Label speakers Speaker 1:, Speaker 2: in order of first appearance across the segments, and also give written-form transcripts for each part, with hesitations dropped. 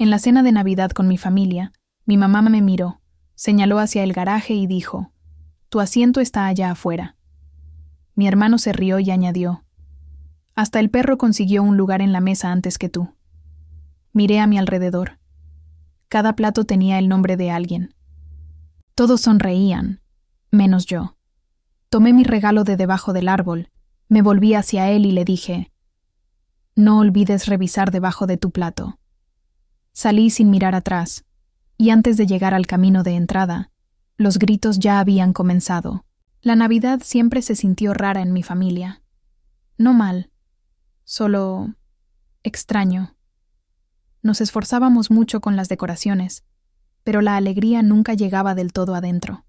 Speaker 1: En la cena de Navidad con mi familia, mi mamá me miró, señaló hacia el garaje y dijo: «Tu asiento está allá afuera». Mi hermano se rió y añadió: «Hasta el perro consiguió un lugar en la mesa antes que tú». Miré a mi alrededor. Cada plato tenía el nombre de alguien. Todos sonreían, menos yo. Tomé mi regalo de debajo del árbol, me volví hacia él y le dije: «No olvides revisar debajo de tu plato». Salí sin mirar atrás, y antes de llegar al camino de entrada, los gritos ya habían comenzado. La Navidad siempre se sintió rara en mi familia. No mal, solo extraño. Nos esforzábamos mucho con las decoraciones, pero la alegría nunca llegaba del todo adentro.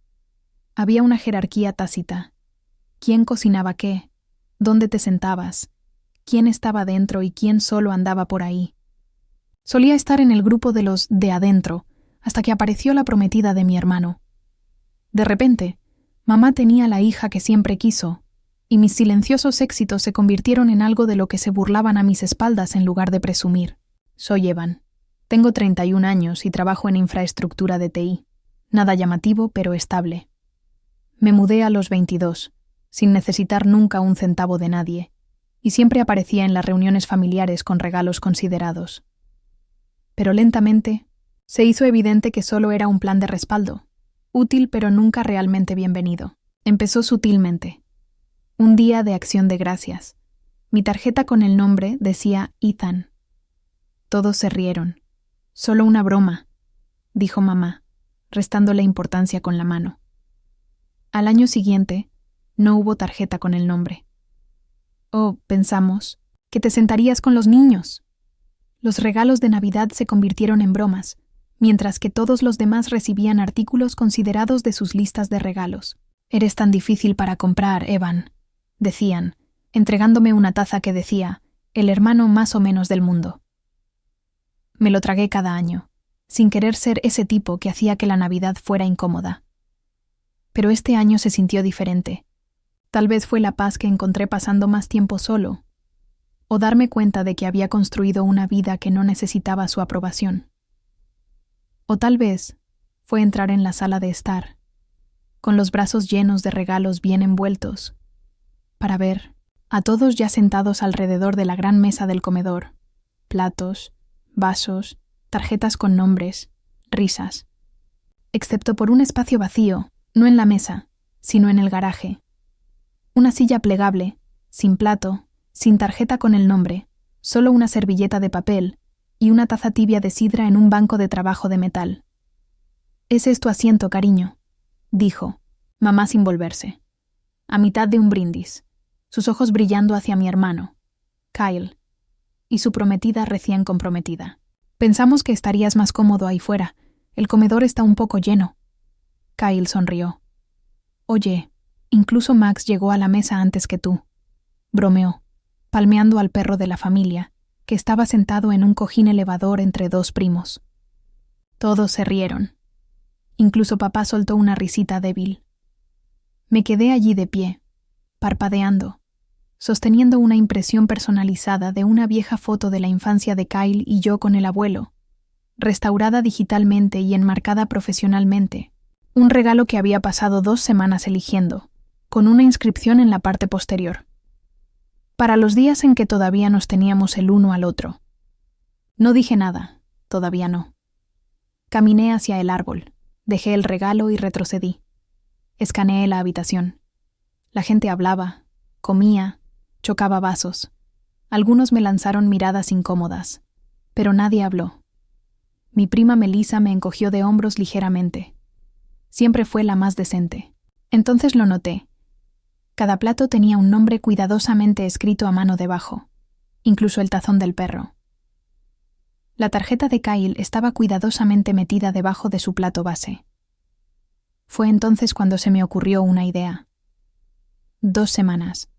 Speaker 1: Había una jerarquía tácita. ¿Quién cocinaba qué? ¿Dónde te sentabas? ¿Quién estaba dentro y quién solo andaba por ahí? Solía estar en el grupo de los de adentro, hasta que apareció la prometida de mi hermano. De repente, mamá tenía la hija que siempre quiso, y mis silenciosos éxitos se convirtieron en algo de lo que se burlaban a mis espaldas en lugar de presumir. Soy Evan. Tengo 31 años y trabajo en infraestructura de TI. Nada llamativo, pero estable. Me mudé a los 22, sin necesitar nunca un centavo de nadie, y siempre aparecía en las reuniones familiares con regalos considerados. Pero lentamente, se hizo evidente que solo era un plan de respaldo, útil pero nunca realmente bienvenido. Empezó sutilmente. Un día de acción de gracias. Mi tarjeta con el nombre decía Ethan. Todos se rieron. «Solo una broma», dijo mamá, restándole importancia con la mano. Al año siguiente, no hubo tarjeta con el nombre. «Oh, pensamos, que te sentarías con los niños». Los regalos de Navidad se convirtieron en bromas, mientras que todos los demás recibían artículos considerados de sus listas de regalos. «Eres tan difícil para comprar, Evan», decían, entregándome una taza que decía: «El hermano más o menos del mundo». Me lo tragué cada año, sin querer ser ese tipo que hacía que la Navidad fuera incómoda. Pero este año se sintió diferente. Tal vez fue la paz que encontré pasando más tiempo solo, o darme cuenta de que había construido una vida que no necesitaba su aprobación. O tal vez fue entrar en la sala de estar, con los brazos llenos de regalos bien envueltos, para ver a todos ya sentados alrededor de la gran mesa del comedor, platos, vasos, tarjetas con nombres, risas. Excepto por un espacio vacío, no en la mesa, sino en el garaje. Una silla plegable, sin plato, sin tarjeta con el nombre, solo una servilleta de papel y una taza tibia de sidra en un banco de trabajo de metal. «Ese es tu asiento, cariño», dijo, mamá sin volverse. A mitad de un brindis, sus ojos brillando hacia mi hermano, Kyle, y su prometida recién comprometida. «Pensamos que estarías más cómodo ahí fuera. El comedor está un poco lleno». Kyle sonrió. «Oye, incluso Max llegó a la mesa antes que tú», bromeó, palmeando al perro de la familia, que estaba sentado en un cojín elevador entre dos primos. Todos se rieron. Incluso papá soltó una risita débil. Me quedé allí de pie, parpadeando, sosteniendo una impresión personalizada de una vieja foto de la infancia de Kyle y yo con el abuelo, restaurada digitalmente y enmarcada profesionalmente, un regalo que había pasado 2 semanas eligiendo, con una inscripción en la parte posterior. Para los días en que todavía nos teníamos el uno al otro. No dije nada, todavía no. Caminé hacia el árbol, dejé el regalo y retrocedí. Escaneé la habitación. La gente hablaba, comía, chocaba vasos. Algunos me lanzaron miradas incómodas, pero nadie habló. Mi prima Melissa me encogió de hombros ligeramente. Siempre fue la más decente. Entonces lo noté. Cada plato tenía un nombre cuidadosamente escrito a mano debajo, incluso el tazón del perro. La tarjeta de Kyle estaba cuidadosamente metida debajo de su plato base. Fue entonces cuando se me ocurrió una idea. 2 semanas.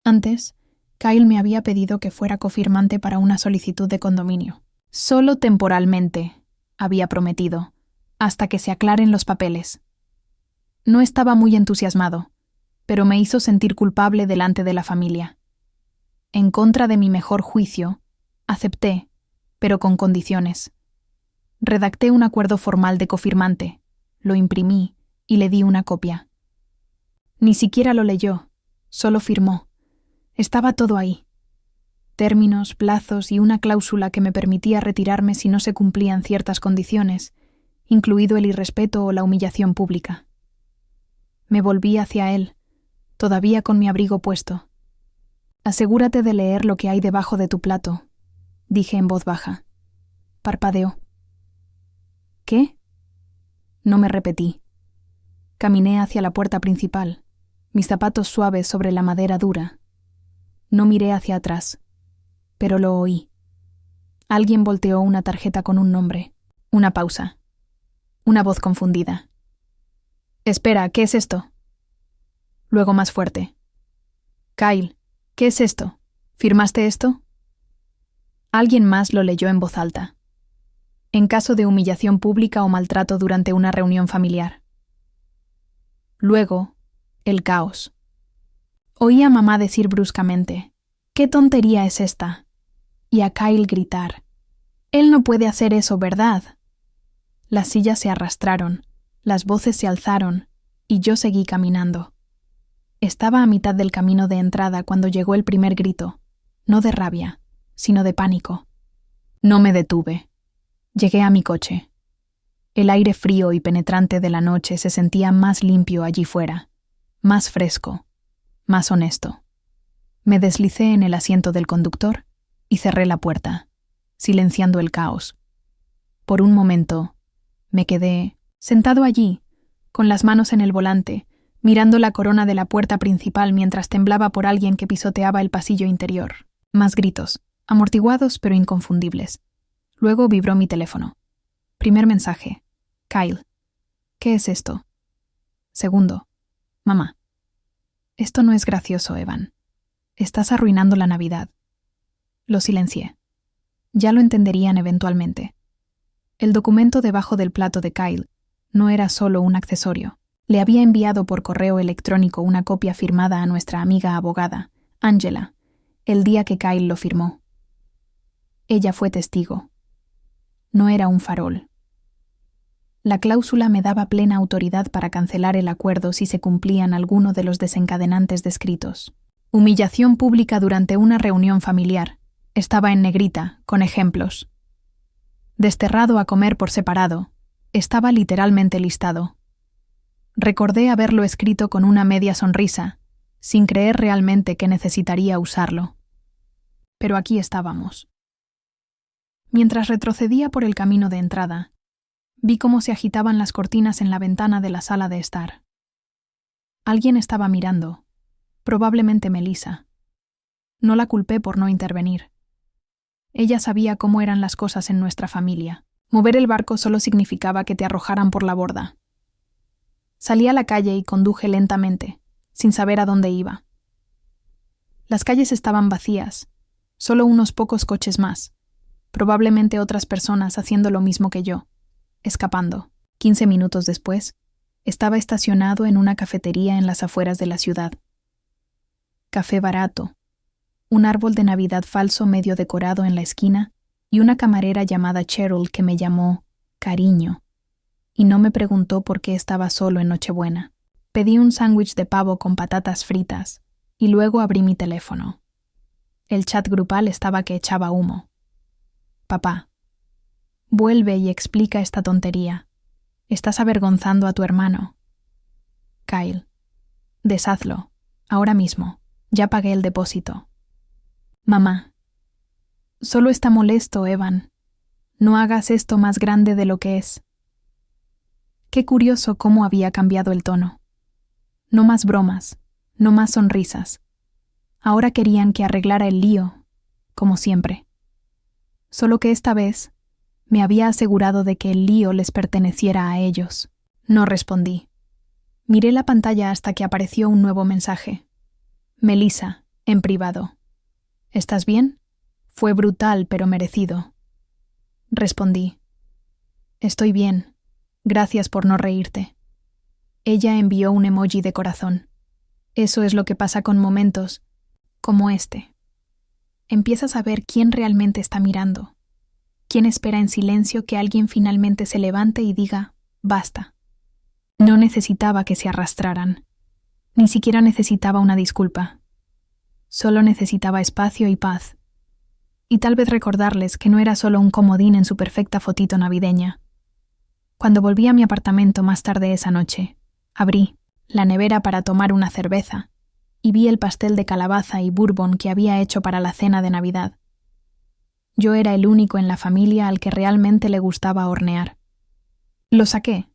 Speaker 1: Antes, Kyle me había pedido que fuera cofirmante para una solicitud de condominio. Solo temporalmente, había prometido, hasta que se aclaren los papeles. No estaba muy entusiasmado, pero me hizo sentir culpable delante de la familia. En contra de mi mejor juicio, acepté, pero con condiciones. Redacté un acuerdo formal de cofirmante, lo imprimí y le di una copia. Ni siquiera lo leyó, solo firmó. Estaba todo ahí. Términos, plazos y una cláusula que me permitía retirarme si no se cumplían ciertas condiciones, incluido el irrespeto o la humillación pública. Me volví hacia él, todavía con mi abrigo puesto. «Asegúrate de leer lo que hay debajo de tu plato», dije en voz baja. Parpadeó. «¿Qué?». No me repetí. Caminé hacia la puerta principal, mis zapatos suaves sobre la madera dura. No miré hacia atrás, pero lo oí. Alguien volteó una tarjeta con un nombre. Una pausa. Una voz confundida. «Espera, ¿qué es esto?». Luego más fuerte. «Kyle, ¿qué es esto? ¿Firmaste esto?». Alguien más lo leyó en voz alta. «En caso de humillación pública o maltrato durante una reunión familiar». Luego, el caos. Oí a mamá decir bruscamente: «¿Qué tontería es esta?». Y a Kyle gritar: «Él no puede hacer eso, ¿verdad?». Las sillas se arrastraron, las voces se alzaron, y yo seguí caminando. Estaba a mitad del camino de entrada cuando llegó el primer grito, no de rabia, sino de pánico. No me detuve. Llegué a mi coche. El aire frío y penetrante de la noche se sentía más limpio allí fuera, más fresco, más honesto. Me deslicé en el asiento del conductor y cerré la puerta, silenciando el caos. Por un momento, me quedé sentado allí, con las manos en el volante, mirando la corona de la puerta principal mientras temblaba por alguien que pisoteaba el pasillo interior. Más gritos, amortiguados pero inconfundibles. Luego vibró mi teléfono. Primer mensaje. Kyle. ¿Qué es esto? Segundo. Mamá. Esto no es gracioso, Evan. Estás arruinando la Navidad. Lo silencié. Ya lo entenderían eventualmente. El documento debajo del plato de Kyle no era solo un accesorio. Le había enviado por correo electrónico una copia firmada a nuestra amiga abogada, Angela, el día que Kyle lo firmó. Ella fue testigo. No era un farol. La cláusula me daba plena autoridad para cancelar el acuerdo si se cumplían alguno de los desencadenantes descritos. Humillación pública durante una reunión familiar. Estaba en negrita, con ejemplos. Desterrado a comer por separado. Estaba literalmente listado. Recordé haberlo escrito con una media sonrisa, sin creer realmente que necesitaría usarlo. Pero aquí estábamos. Mientras retrocedía por el camino de entrada, vi cómo se agitaban las cortinas en la ventana de la sala de estar. Alguien estaba mirando, probablemente Melissa. No la culpé por no intervenir. Ella sabía cómo eran las cosas en nuestra familia. Mover el barco solo significaba que te arrojaran por la borda. Salí a la calle y conduje lentamente, sin saber a dónde iba. Las calles estaban vacías, solo unos pocos coches más, probablemente otras personas haciendo lo mismo que yo, escapando. 15 minutos después, estaba estacionado en una cafetería en las afueras de la ciudad. Café barato, un árbol de Navidad falso medio decorado en la esquina y una camarera llamada Cheryl que me llamó cariño, y no me preguntó por qué estaba solo en Nochebuena. Pedí un sándwich de pavo con patatas fritas y luego abrí mi teléfono. El chat grupal estaba que echaba humo. Papá, vuelve y explica esta tontería. Estás avergonzando a tu hermano. Kyle, deshazlo, ahora mismo. Ya pagué el depósito. Mamá, solo está molesto, Evan. No hagas esto más grande de lo que es. Qué curioso cómo había cambiado el tono. No más bromas, no más sonrisas. Ahora querían que arreglara el lío, como siempre. Solo que esta vez me había asegurado de que el lío les perteneciera a ellos. No respondí. Miré la pantalla hasta que apareció un nuevo mensaje. Melissa, en privado. ¿Estás bien? Fue brutal, pero merecido. Respondí. Estoy bien. Gracias por no reírte. Ella envió un emoji de corazón. Eso es lo que pasa con momentos como este. Empiezas a ver quién realmente está mirando. ¿Quién espera en silencio que alguien finalmente se levante y diga, basta? No necesitaba que se arrastraran. Ni siquiera necesitaba una disculpa. Solo necesitaba espacio y paz. Y tal vez recordarles que no era solo un comodín en su perfecta fotito navideña. Cuando volví a mi apartamento más tarde esa noche, abrí la nevera para tomar una cerveza y vi el pastel de calabaza y bourbon que había hecho para la cena de Navidad. Yo era el único en la familia al que realmente le gustaba hornear. Lo saqué,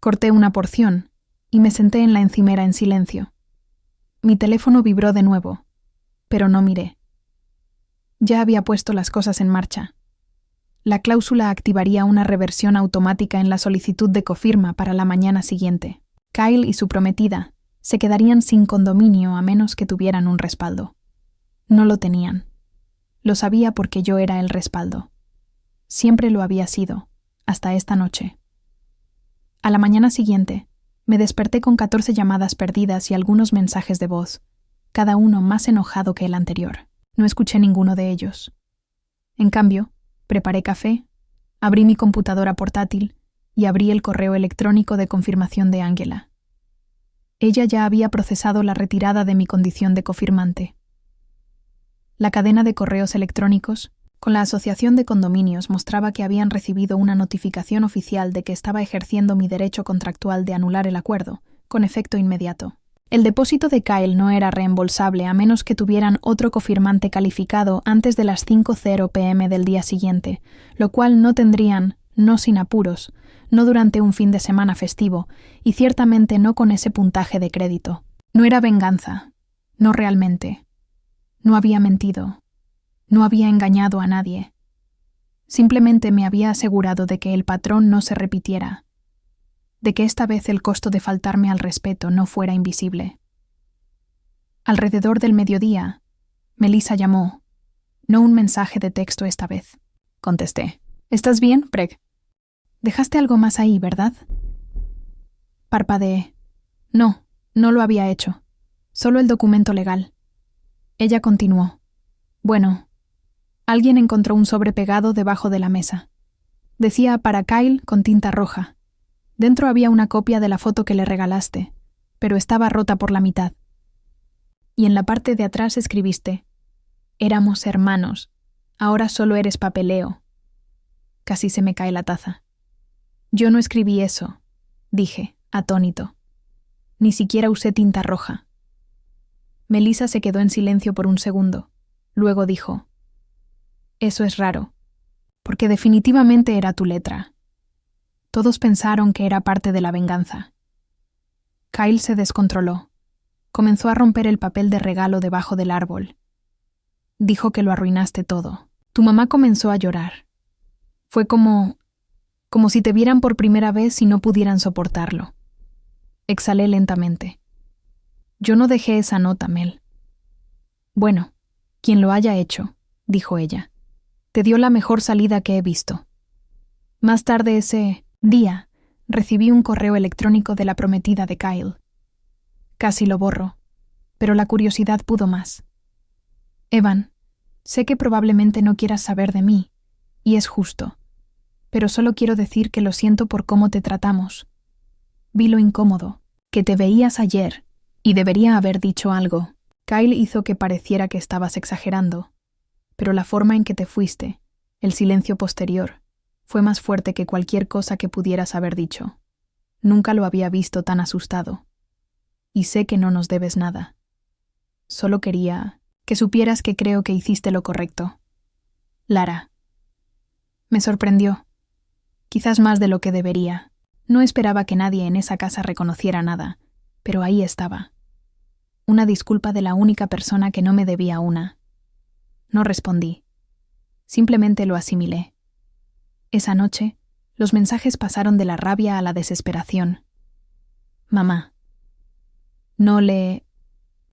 Speaker 1: corté una porción y me senté en la encimera en silencio. Mi teléfono vibró de nuevo, pero no miré. Ya había puesto las cosas en marcha. La cláusula activaría una reversión automática en la solicitud de cofirma para la mañana siguiente. Kyle y su prometida se quedarían sin condominio a menos que tuvieran un respaldo. No lo tenían. Lo sabía porque yo era el respaldo. Siempre lo había sido, hasta esta noche. A la mañana siguiente, me desperté con 14 llamadas perdidas y algunos mensajes de voz, cada uno más enojado que el anterior. No escuché ninguno de ellos. En cambio, preparé café, abrí mi computadora portátil y abrí el correo electrónico de confirmación de Ángela. Ella ya había procesado la retirada de mi condición de cofirmante. La cadena de correos electrónicos con la Asociación de Condominios mostraba que habían recibido una notificación oficial de que estaba ejerciendo mi derecho contractual de anular el acuerdo, con efecto inmediato. El depósito de Kyle no era reembolsable a menos que tuvieran otro cofirmante calificado antes de las 5:00 p.m. del día siguiente, lo cual no tendrían, no sin apuros, no durante un fin de semana festivo, y ciertamente no con ese puntaje de crédito. No era venganza, no realmente. No había mentido. No había engañado a nadie. Simplemente me había asegurado de que el patrón no se repitiera, de que esta vez el costo de faltarme al respeto no fuera invisible. Alrededor del mediodía, Melissa llamó. No un mensaje de texto esta vez. Contesté. ¿Estás bien, Preg? Dejaste algo más ahí, ¿verdad? Parpadeé. No, no lo había hecho. Solo el documento legal. Ella continuó. Bueno, alguien encontró un sobre pegado debajo de la mesa. Decía para Kyle con tinta roja. Dentro había una copia de la foto que le regalaste, pero estaba rota por la mitad. Y en la parte de atrás escribiste: éramos hermanos, ahora solo eres papeleo. Casi se me cae la taza. Yo no escribí eso, dije, atónito. Ni siquiera usé tinta roja. Melissa se quedó en silencio por un segundo. Luego dijo: eso es raro, porque definitivamente era tu letra. Todos pensaron que era parte de la venganza. Kyle se descontroló. Comenzó a romper el papel de regalo debajo del árbol. Dijo que lo arruinaste todo. Tu mamá comenzó a llorar. Fue como si te vieran por primera vez y no pudieran soportarlo. Exhalé lentamente. Yo no dejé esa nota, Mel. Bueno, quien lo haya hecho, dijo ella, te dio la mejor salida que he visto. Más tarde ese día, recibí un correo electrónico de la prometida de Kyle. Casi lo borro, pero la curiosidad pudo más. Evan, sé que probablemente no quieras saber de mí, y es justo, pero solo quiero decir que lo siento por cómo te tratamos. Vi lo incómodo, que te veías ayer, y debería haber dicho algo. Kyle hizo que pareciera que estabas exagerando, pero la forma en que te fuiste, el silencio posterior, fue más fuerte que cualquier cosa que pudieras haber dicho. Nunca lo había visto tan asustado. Y sé que no nos debes nada. Solo quería que supieras que creo que hiciste lo correcto. Lara. Me sorprendió. Quizás más de lo que debería. No esperaba que nadie en esa casa reconociera nada, pero ahí estaba. Una disculpa de la única persona que no me debía una. No respondí. Simplemente lo asimilé. Esa noche, los mensajes pasaron de la rabia a la desesperación. Mamá. No le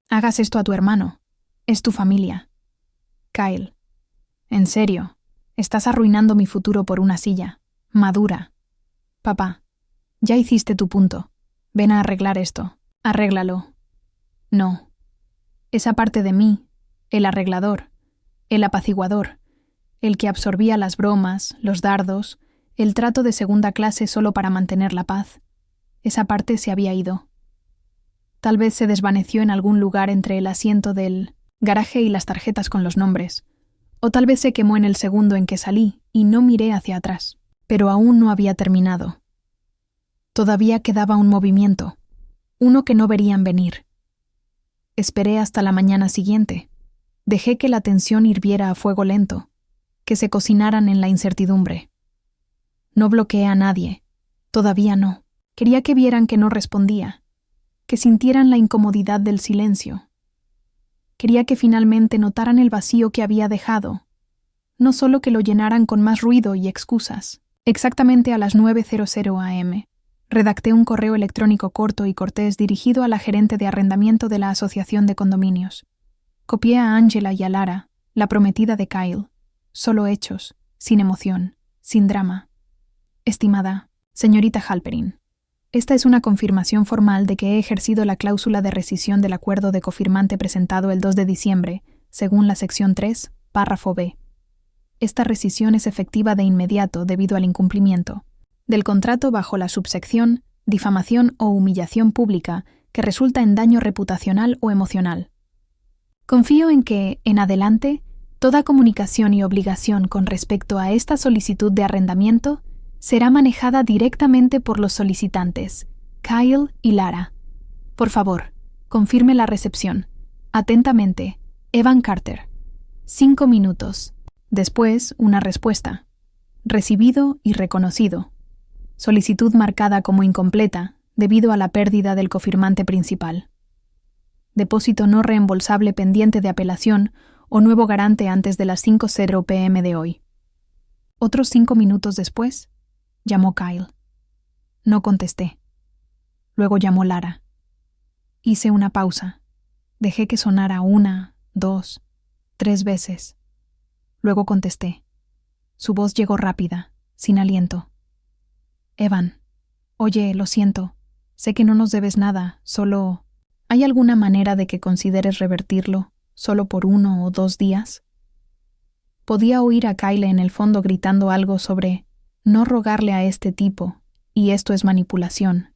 Speaker 1: hagas esto a tu hermano. Es tu familia. Kyle. En serio, estás arruinando mi futuro por una silla. Madura. Papá, ya hiciste tu punto. Ven a arreglar esto. Arréglalo. No. Esa parte de mí, el arreglador, el apaciguador, el que absorbía las bromas, los dardos, el trato de segunda clase solo para mantener la paz. Esa parte se había ido. Tal vez se desvaneció en algún lugar entre el asiento del garaje y las tarjetas con los nombres, o tal vez se quemó en el segundo en que salí y no miré hacia atrás. Pero aún no había terminado. Todavía quedaba un movimiento, uno que no verían venir. Esperé hasta la mañana siguiente. Dejé que la tensión hirviera a fuego lento, que se cocinaran en la incertidumbre. No bloqueé a nadie, todavía no. Quería que vieran que no respondía, que sintieran la incomodidad del silencio. Quería que finalmente notaran el vacío que había dejado, no solo que lo llenaran con más ruido y excusas. Exactamente a las 9:00 a.m., redacté un correo electrónico corto y cortés dirigido a la gerente de arrendamiento de la asociación de condominios. Copié a Angela y a Lara, la prometida de Kyle. Solo hechos, sin emoción, sin drama. Estimada señorita Halperin, esta es una confirmación formal de que he ejercido la cláusula de rescisión del acuerdo de cofirmante presentado el 2 de diciembre, según la sección 3, párrafo B. Esta rescisión es efectiva de inmediato debido al incumplimiento del contrato bajo la subsección difamación o humillación pública que resulta en daño reputacional o emocional. Confío en que, en adelante, toda comunicación y obligación con respecto a esta solicitud de arrendamiento será manejada directamente por los solicitantes, Kyle y Lara. Por favor, confirme la recepción. Atentamente, Evan Carter. 5 minutos. Después, una respuesta. Recibido y reconocido. Solicitud marcada como incompleta debido a la pérdida del cofirmante principal. Depósito no reembolsable pendiente de apelación o nuevo garante antes de las 5:00 p.m. de hoy. Otros 5 minutos después, llamó Kyle. No contesté. Luego llamó Lara. Hice una pausa. Dejé que sonara 1, 2, 3 veces. Luego contesté. Su voz llegó rápida, sin aliento. Evan, oye, lo siento. Sé que no nos debes nada, solo... ¿Hay alguna manera de que consideres revertirlo, solo por 1 o 2 días? Podía oír a Kyle en el fondo gritando algo sobre no rogarle a este tipo, y esto es manipulación.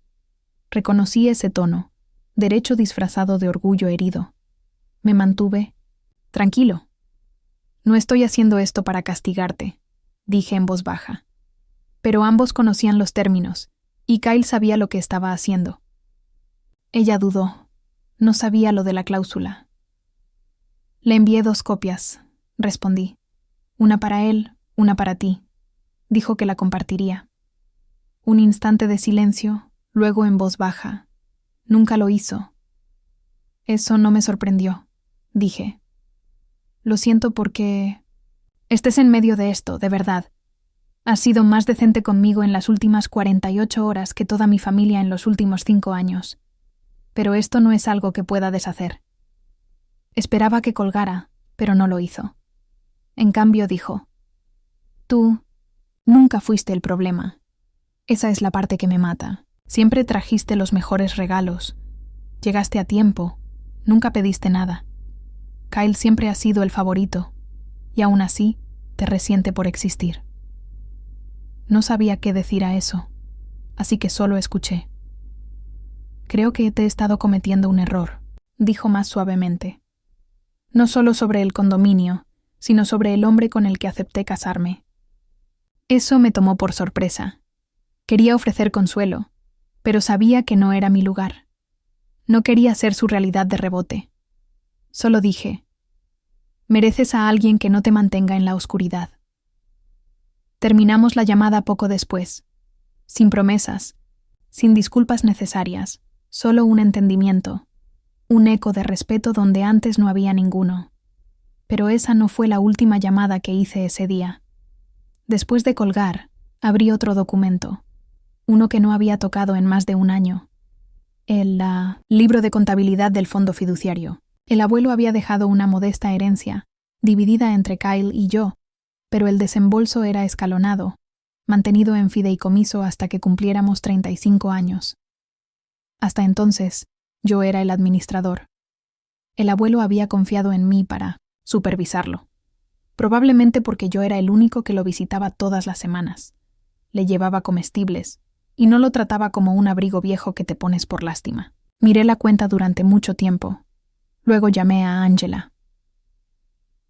Speaker 1: Reconocí ese tono, derecho disfrazado de orgullo herido. Me mantuve. Tranquilo. No estoy haciendo esto para castigarte, dije en voz baja. Pero ambos conocían los términos, y Kyle sabía lo que estaba haciendo. Ella dudó. No sabía lo de la cláusula. Le envié 2 copias, respondí. Una para él, una para ti. Dijo que la compartiría. Un instante de silencio, luego en voz baja. Nunca lo hizo. Eso no me sorprendió, dije. Lo siento porque... Estés en medio de esto, de verdad. Has sido más decente conmigo en las últimas 48 horas que toda mi familia en los últimos 5 años. Pero esto no es algo que pueda deshacer. Esperaba que colgara, pero no lo hizo. En cambio dijo, tú nunca fuiste el problema. Esa es la parte que me mata. Siempre trajiste los mejores regalos. Llegaste a tiempo. Nunca pediste nada. Kyle siempre ha sido el favorito, y aún así te resiente por existir. No sabía qué decir a eso, así que solo escuché. Creo que te he estado cometiendo un error, dijo más suavemente. No solo sobre el condominio, sino sobre el hombre con el que acepté casarme. Eso me tomó por sorpresa. Quería ofrecer consuelo, pero sabía que no era mi lugar. No quería ser su realidad de rebote. Solo dije, mereces a alguien que no te mantenga en la oscuridad. Terminamos la llamada poco después, sin promesas, sin disculpas necesarias, solo un entendimiento, un eco de respeto donde antes no había ninguno. Pero esa no fue la última llamada que hice ese día. Después de colgar, abrí otro documento, uno que no había tocado en más de 1 año. El libro de contabilidad del fondo fiduciario. El abuelo había dejado una modesta herencia, dividida entre Kyle y yo, pero el desembolso era escalonado, mantenido en fideicomiso hasta que cumpliéramos 35 años. Hasta entonces, yo era el administrador. El abuelo había confiado en mí para supervisarlo. probablemente porque yo era el único que lo visitaba todas las semanas. Le llevaba comestibles, y no lo trataba como un abrigo viejo que te pones por lástima. Miré la cuenta durante mucho tiempo. Luego llamé a Angela.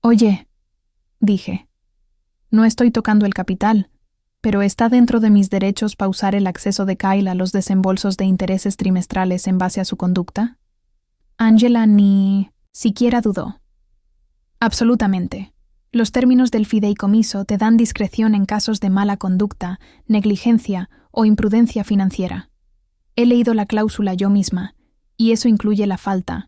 Speaker 1: «Oye», dije, «no estoy tocando el capital, pero ¿está dentro de mis derechos pausar el acceso de Kyle a los desembolsos de intereses trimestrales en base a su conducta?» Angela ni siquiera dudó. «Absolutamente. Los términos del fideicomiso te dan discreción en casos de mala conducta, negligencia o imprudencia financiera. He leído la cláusula yo misma, y eso incluye la falta,